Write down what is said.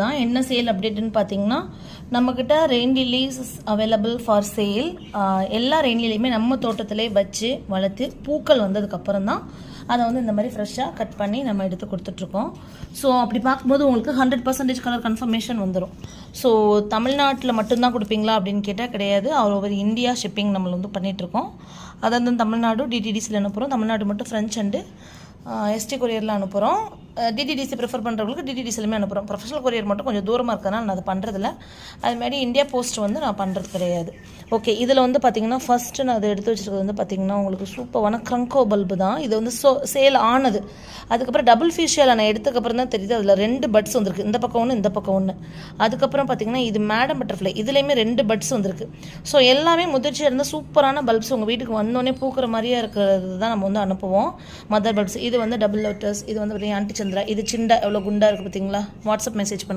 தான் என்ன சேல் அப்டேட்னு பார்த்தீங்கன்னா, நம்மக்கிட்ட rain lilies available for sale. எல்லா ரெயின் லில்லியுமே நம்ம தோட்டத்திலே வச்சு வளர்த்து பூக்கள் வந்ததுக்கப்புறம் தான் அதை வந்து இந்த மாதிரி ஃப்ரெஷ்ஷாக கட் பண்ணி நம்ம எடுத்து கொடுத்துட்ருக்கோம். ஸோ அப்படி பார்க்கும்போது உங்களுக்கு 100% கலர் கன்ஃபர்மேஷன் வந்துடும். ஸோ தமிழ்நாட்டில் மட்டும்தான் கொடுப்பீங்களா அப்படின்னு கேட்டால் கிடையாது. ஆல் ஓவர் இந்தியா ஷிப்பிங் நம்ம வந்து பண்ணிகிட்ருக்கோம். அதாவது தமிழ்நாடு டிடிடிசியில் அனுப்புகிறோம். தமிழ்நாடு மட்டும் ஃப்ரெஞ்ச் அண்டு எஸ்டி கொரியரில் அனுப்புகிறோம். டிடிடிசி ப்ரிஃபர் பண்ணுறவங்களுக்கு டிடிடிசிலுமே அனுப்புகிறோம். ப்ரொஃபஷனல் கொரியர் மட்டும் கொஞ்சம் தூரமாக இருக்கிறதுனால நான் அதை பண்ணுறதில்ல. அதுமாதிரி இந்தியா போஸ்ட் வந்து நான் பண்ணுறது கிடையாது. ஓகே, இதில் வந்து பார்த்திங்கன்னா ஃபஸ்ட்டு நான் அதை எடுத்து வச்சுருக்கிறது வந்து பார்த்திங்கன்னா உங்களுக்கு சூப்பரான க்ரங்கோ பல்பு தான். இது வந்து சேல் ஆனது. அதுக்கப்புறம் டபுள் ஃபேஷியல் நான் எடுத்ததுக்கப்புறம் தான் தெரியுது அதில் 2 பட்ஸ் வந்திருக்கு. இந்த பக்கம் ஒன்று, இந்த பக்கம் ஒன்று. அதுக்கப்புறம் பார்த்திங்கன்னா இது மேடம் பட்டர்ஃப்ளை, இதுலேயுமே 2 பட்ஸ் வந்திருக்கு. ஸோ எல்லாமே முதிர்ச்சியாக இருந்தால் சூப்பரான பல்ப்ஸ் உங்கள் வீட்டுக்கு வந்தோடனே பூக்கிற மாதிரியே இருக்கிறது தான் நம்ம வந்து அனுப்புவோம். மதர் பல்ப்ஸ் இது வந்து டபுள் லோட்டஸ், இது வந்து ஆன்டி சந்திரா, இது சிண்டா எவ்வளோ குண்டாக இருக்குது பார்த்தீங்களா. வாட்ஸ்அப் மெசேஜ் பண்ணுங்கள்.